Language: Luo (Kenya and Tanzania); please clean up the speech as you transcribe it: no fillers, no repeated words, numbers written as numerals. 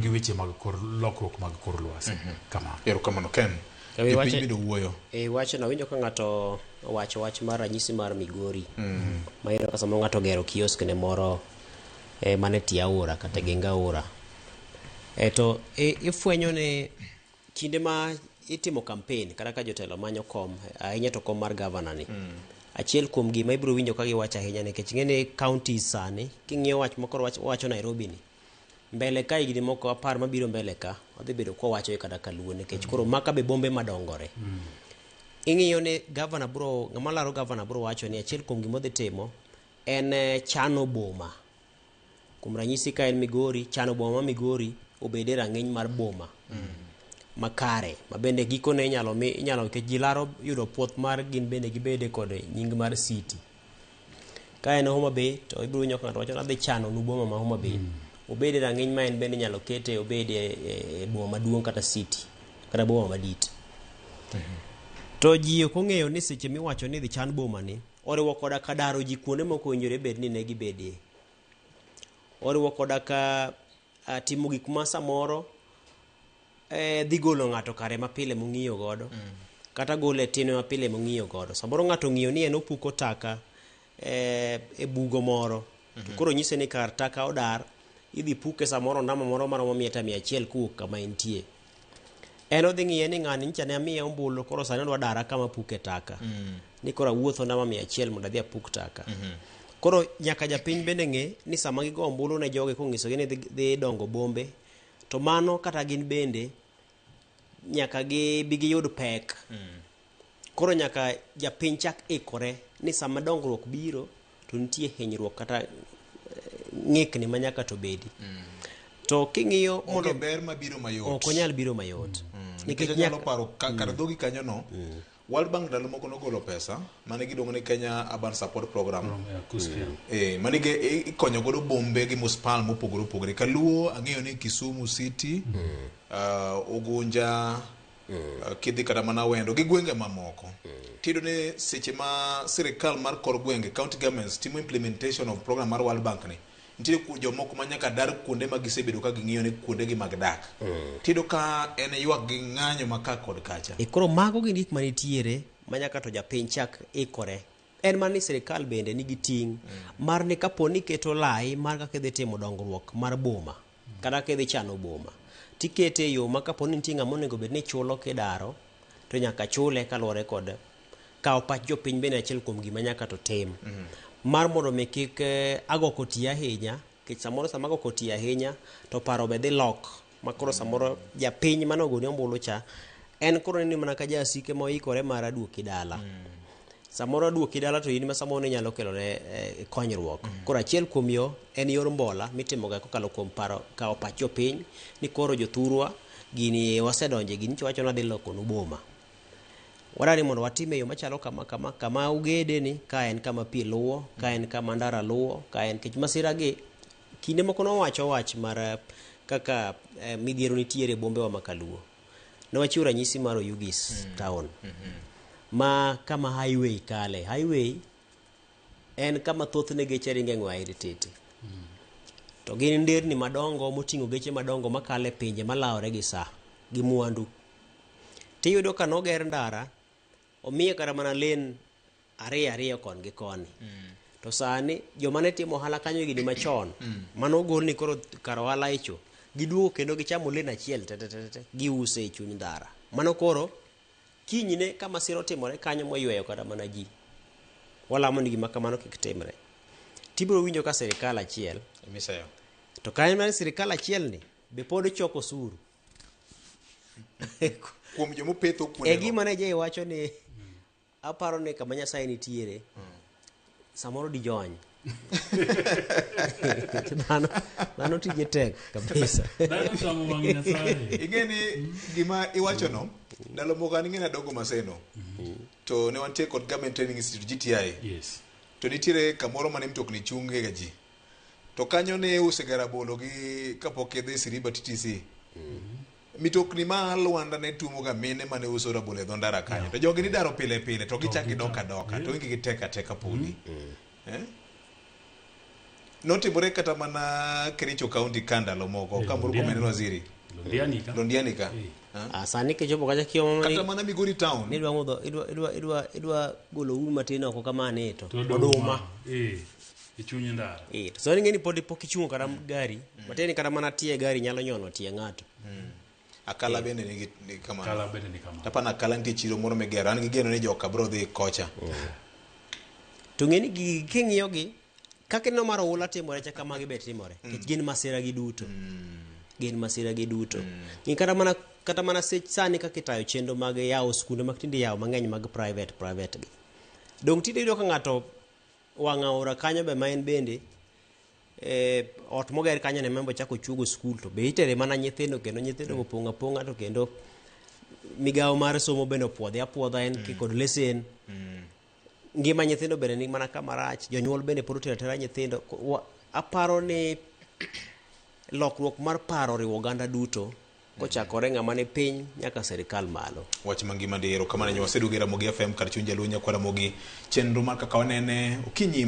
gi weche mag lokruok mag kor lwasi. Kama. Erokamano Ken. Piny bedo wuoyo. Wacho na winjo ka ng'ato owacho wach mar ranyisi mar Migori. Ma iyudo ka samoro ng'ato ogero kiosk ne moro mane tie aora kata geng aora. To ifwenyo ne kinde ma itimo campaign kata ka jotelo manyo kom ahinya to kom mar governor ni. Achiel kuom gima ibiro winjo ka giwacho ahinya nikech ng'ene counties sani king'iyo wach moko wacho Nairobi ni mbele ka higni moko 10 mabiro mbele ka odhi bedo kwa wacho kada kaluo nikech koro maka be bombe madongore. Ing'iyo ne governor bro ng'ama laro governor bro wacho ni achiel kuom gima odhi timo en chano boma. Kuom ranyisi ka en Migori, chano boma ma Migori obede rang'iny mar boma makare mabende gikone inyalo ke jilaro yudo puoth mar gin bende gibede kod nying mar city. Ka en Homa Bay to ibiro winjo ka wacho adhi chano nu boma ma Homa Bay obede rang'iny ma en bende inyalo kete obede e boma maduong' kata city kata boma madit. To ji ok ong'eyo ni seche miwacho ni dhi chan boma ni oriwo koda ka daro ji kuonde moko owinjore bed ni ne gibedie. Oriwo koda ka timo gik ma samoro dhi golo ng'ato kare mapile mong'iyo godo kata gole tino mapile mong'iyo godo. Samoro ng'ato ng'iyo ni en opuko taka e bugo moro to koro nyise ni kar taka odar idhi puke samoro ndama moro maromo 100 kuok kama entie. En odhi ng'iye ni ng'ani nyicha ne amiye ombulu koro sani odwa dara kama puke taka ni koro awuotho ndama 100 mondo adhi apuk taka. Koro nyaka japiny bende ng'e ni sama gigo ombulu ne joge kong'isogi ni dhi dongo bombe to mano kata gin bende nyaka bi giyud pek. Koro nyaka japiny chak ikore ni sama dongruok biro to nitie hinyruok kata ng'ikni ma nyaka to bedi. To king'iyo mondo ber mabiro mayot ok onyal biro mayot nikech nyalo paro kar dhogi kanyo no World Bank ndalo moko nogolo pesa mane giluongo ni Kenya Urban Support Program. Mane ikonyo godo bombe gi muspal mopogore opogore. Kaluo ang'eyo ni Kisumu City, Ugunja, kidhi kata mana Wendo gi gwenge mamoko. Tido ne seche ma sirikal mar kor gwenge county governments timo implementation of program mar World Bank ni. Nitiere jomoko ma nyaka dar kuonde ma gisebedo ka ging'iyo ne kuonde gi mag dak. Tido ka en ywak gi ng'anyo maka kod kacha. Koro mago gi gik manitiere ma nyaka to japiny chak ikore. En man ni sirikal bende nigi ting' mar ni kapo ni keto lai mar kaka idhi timo dongruok mar boma kata ka idhi chano boma tikete yo ma kapo ni nitie ng'ama onego bed ni chulo kidaro to nyaka chule kaluwore kod kawo pach jopiny bende achiel kuom gima nyaka to tim. Mar mondo mi kik agoko ti ahinya kech samoro sama agoko ti ahinya to paro be dhi lok makoro samoro japiny manogoni ombulu cha en koro ni mana ka jasike moikore mar aduoki dala. Samoro aduoki dala to in ma samoro inyalo kelo ne konyruok. Koro achiel kuom yo en yor mbola mitimo ga kokalo kuom paro kawo pach jopiny ni koro jothurwa gini wasedonje gini wacho na dhi loko nu boma. Wadani mondo watime yo machalo kama ugede ni ka en kama pi luwo, ka en kama ndara luwo, ka en kech masira gi kinde moko nowacho wach mar kaka midhiero nitiere bombe wa makaluo. Ne wachiwo ranyisi mar Oyugis town. Ma kama highway kale. Highway en kama thothne geche ringe ng'wa tete. To gin nderni madongo moting'o geche madongo makale pinje malawore gi sa gi mwandu. Tiyudo ka noger ndara omiye kara mana len ariyo kon gi koni. To sani joma ne timo ohala kanyo gidi machon mano gol ni koro kar ohala icho giduogo kendo gichamo len achiel giuse e chuny ndara. Mano koro kinyne kama siro timore kanyo moyweyo kata mana ji. Walamo ni gima kamano kik timre. Tibiro winjo ka sirikal achiel misayo to kanyo mar sirikal achiel ni be pod choko osuru. Kuom jomo petho kuonde. Gima ne je wacho ni aparo ni kama Nyasaye nitiere samoro di jony. Dhano tije tek kabisa. Ingeni gima iwacho no ndalo moko an ing'ena dogo Maseno. To ne wantie kod Government Training Institute GTI. Yes. To nitiere kamoro mane mtokni chunge ga ji. To kanyo ne usegara bolo gi kapok idhi Siriba TTC. Mitokni ma Luanda ne tumo ga mine mane uso rabolo e dho ndara kanyo. To jogi ni daro pile to gichak gidoka to ingi giteka podi. notimore kata mana Kericho County kandalo moko kamburko meneno waziri Londianika sani ke jopo kacha kiyo kata mana Migori town ni dwa ng'udho idwa golo uru matin oko kamane to oduma ichunyi ndara to so ngeni podi pok ichungo kata gari mateni kata mana tie gari nyalo nyono tie ng'ato akala bende ni kama kala bende ni kama tapana kala ntie chiro moro megero an gigeno ni joka bro dhi kocha to ngeni gi king'iyo gi kaka no maro ula timore cha kama gibe timore gin masira gi duto gin masira gi duto in kata mana sani kaka itayo chendo mag yawo skunde mag tinde yawo mang'eny mag private gi dong tinde yudo ka ng'ato wang'a ora kanyo be main bende ot moger kanyo ne membo chako chugo skul to be itere mana nyithindo kendo nyithindo opong'a to kendo migawo mar somo bende opwodha en kod lesen ngima nyithindo bende ni mana kama rach jonyuol bende pod tera nyithindo aparo ni lokruok mar paro riwo oganda duto kochakore ng'ama ne piny nyaka serikal malo wach mangima ndero kama ne wasedugera Mogi FM kar chuny Jaluo nyakwara Mogi chenro mar kaka wanene okinyi